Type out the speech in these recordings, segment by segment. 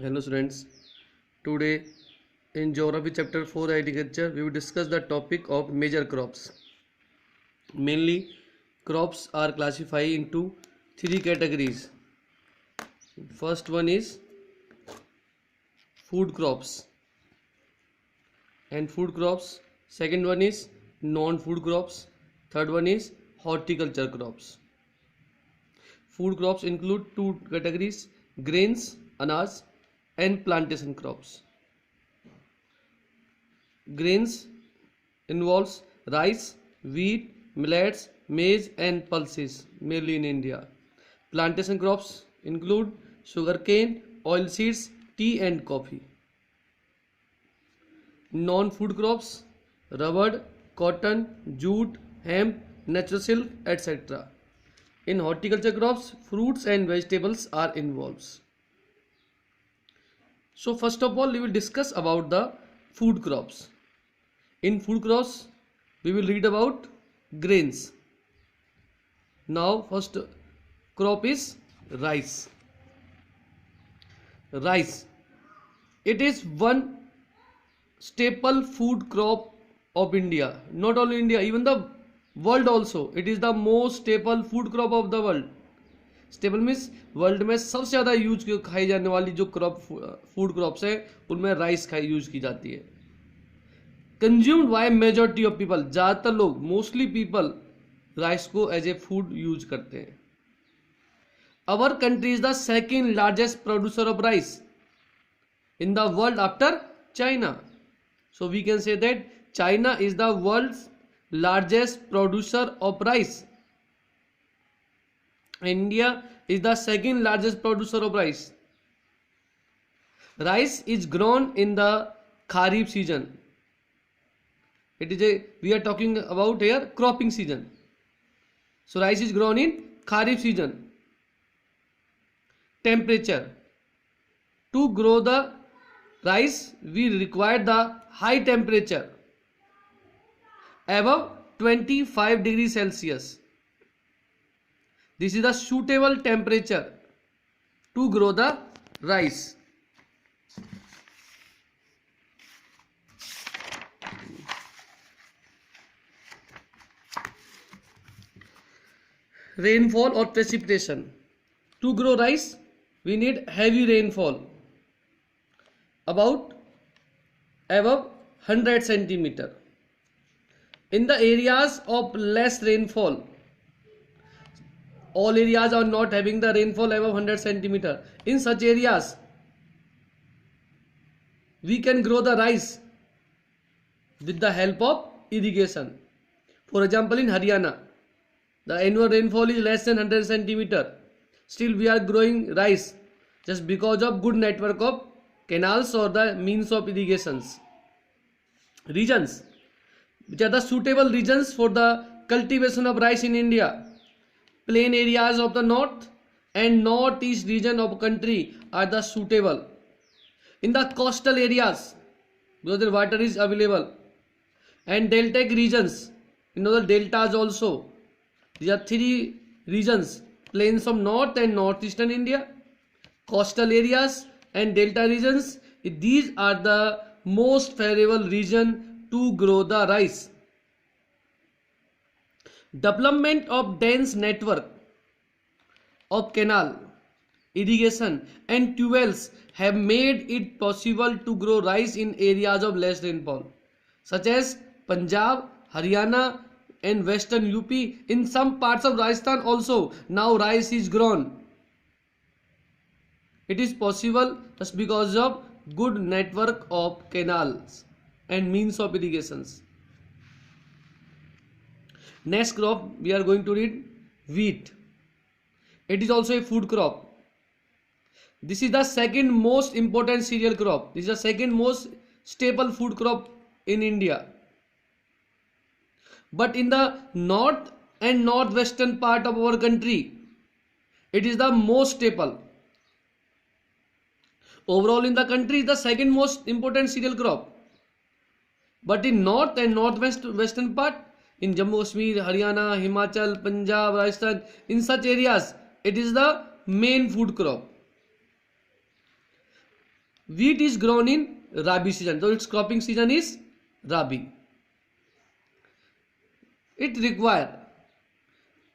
Hello students, today in Geography chapter 4 Agriculture we will discuss the topic of major crops. Mainly crops are classified into three categories. First one is food crops and food crops. Second one is non-food crops. Third one is horticulture crops. Food crops include two categories: grains, anaj, and plantation crops. Grains involves rice, wheat, millets, maize and pulses, mainly in India. Plantation crops include sugarcane, oilseeds, tea and coffee. Non-food crops: rubber, cotton, jute, hemp, natural silk, etc. In horticulture crops, fruits and vegetables are involved. So first of all, we will discuss about the food crops. In food crops, we will read about grains. Now first crop is rice. Rice. It is one staple food crop of India. Not only India, even the world also. It is the most staple food crop of the world. Stable means world में सबसे ज़्यादा use खाई जाने वाली जो crop food crops है उनमें rice खाई यूज की जाती है. Consumed by majority of people, ज़्यादातर लोग मोस्टली पीपल राइस को एज ए फूड यूज करते हैं. Our country is the second largest producer of rice in the world after China. So we can say that China is the world's largest producer of rice. India is the second largest producer of rice. Rice is grown in the Kharif season. We are talking about here cropping season. So rice is grown in Kharif season. Temperature. To grow the rice, we require the high temperature above 25 degrees Celsius. This is the suitable temperature to grow the rice. Rainfall or precipitation. To grow rice, we need heavy rainfall about above 100 centimeter. In the areas of less rainfall, all areas are not having the rainfall above 100 centimeter. In such areas, we can grow the rice with the help of irrigation. For example, in Haryana, the annual rainfall is less than 100 centimeter. Still, we are growing rice just because of good network of canals or the means of irrigations. Regions, which are the suitable regions for the cultivation of rice in India. Plain areas of the north and northeast region of country are the suitable. In the coastal areas, because the water is available, and deltaic regions, the deltas also. These are three regions: plains of north and northeastern India, coastal areas and delta regions. These are the most favorable region to grow the rice. Development of dense network of canal, irrigation and tubewells have made it possible to grow rice in areas of less rainfall, such as Punjab, Haryana and western UP. In some parts of Rajasthan also now rice is grown. It is possible just because of good network of canals and means of irrigations. Next crop we are going to read wheat. It is also a food crop. This is the second most important cereal crop. This is the second most staple food crop in India. But in the north and northwestern part of our country, it is the most staple. Overall in the country, it is the second most important cereal crop. But in north and northwestern part, in Jammu Kashmir, Haryana, Himachal, Punjab, Rajasthan, in such areas, it is the main food crop. Wheat is grown in Rabi season, so its cropping season is Rabi. It require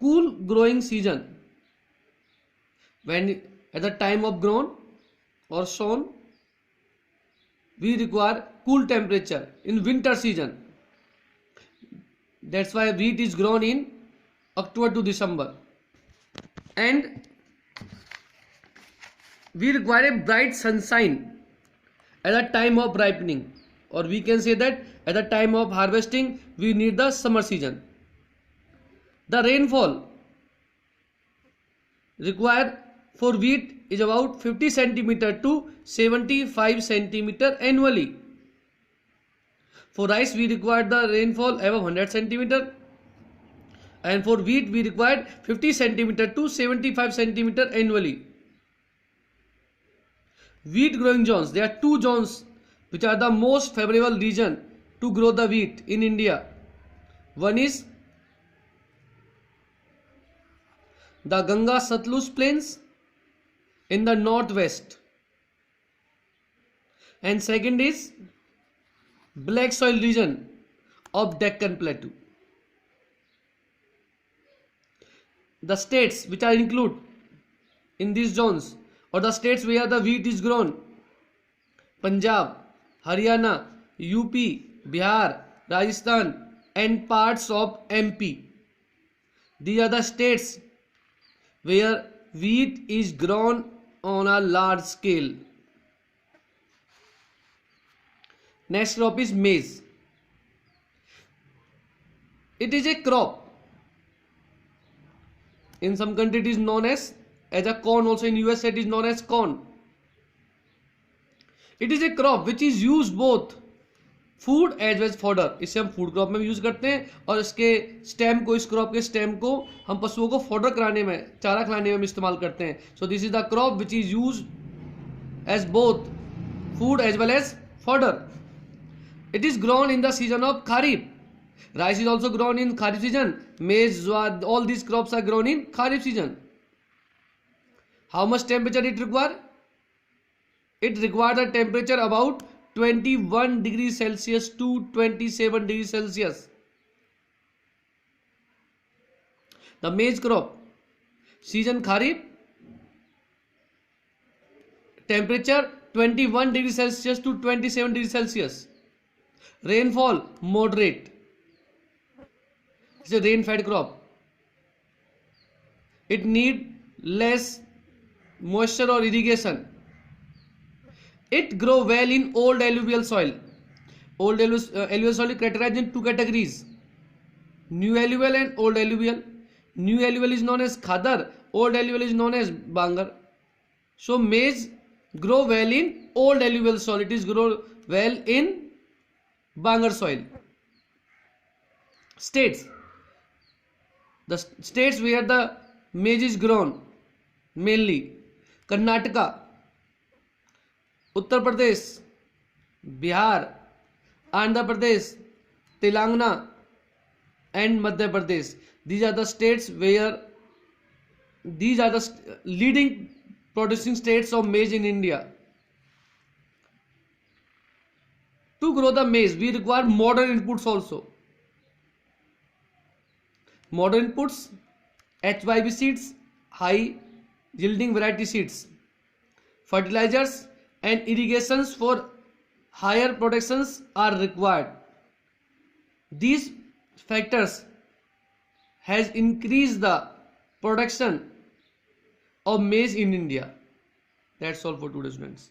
cool growing season. When at the time of grown or sown, we require cool temperature in winter season. That's why wheat is grown in October to December. And we require a bright sunshine at the time of ripening, or we can say that at the time of harvesting we need the summer season. The rainfall required for wheat is about 50 centimeter to 75 centimeter annually. For rice we require the rainfall above 100 centimeter, and for wheat we required 50 centimeter to 75 centimeter annually. Wheat growing zones, there are two zones which are the most favorable region to grow the wheat in India. One is the Ganga Satluj plains in the northwest, and second is black soil region of Deccan Plateau. The states which are included in these zones, or the states where the wheat is grown: Punjab, Haryana, UP, Bihar, Rajasthan and parts of MP. These are the states where wheat is grown on a large scale. Next crop is maize. It is a crop. In some country it is known as a corn, also in USA it is known as corn. It is a crop which is used both food as wage fodder. इसे हम food crop में भी use करते हैं, और इसके stem को, इस क्रॉप के स्टेम को हम पशुओं को फॉडर कराने में, चारा खिलाने में इस्तेमाल करते हैं. So this is the crop which is use as both food as well as fodder. It is grown in the season of Kharif. Rice is also grown in Kharif season. Maize, all these crops are grown in Kharif season. How much temperature it require? It requires a temperature about 21 degrees Celsius to 27 degrees Celsius. The maize crop, season Kharif, temperature 21 degrees Celsius to 27 degrees Celsius. Rainfall moderate. It's a rain-fed crop. It need less moisture or irrigation. It grow well in old alluvial soil. Old alluvial soil is categorized in two categories: new alluvial and old alluvial. New alluvial is known as Khadar. Old alluvial is known as Bangar. So maize grow well in old alluvial soil. It is grow well in Bangar soil. States. The states where the maize is grown mainly: Karnataka, Uttar Pradesh, Bihar, Andhra Pradesh, Telangana and Madhya Pradesh. These are the states where, these are the leading producing states of maize in India. To grow the maize, we require modern inputs also. Modern inputs: HYB seeds, high yielding variety seeds, fertilizers and irrigations for higher productions are required. These factors has increased the production of maize in India. That's all for today, students.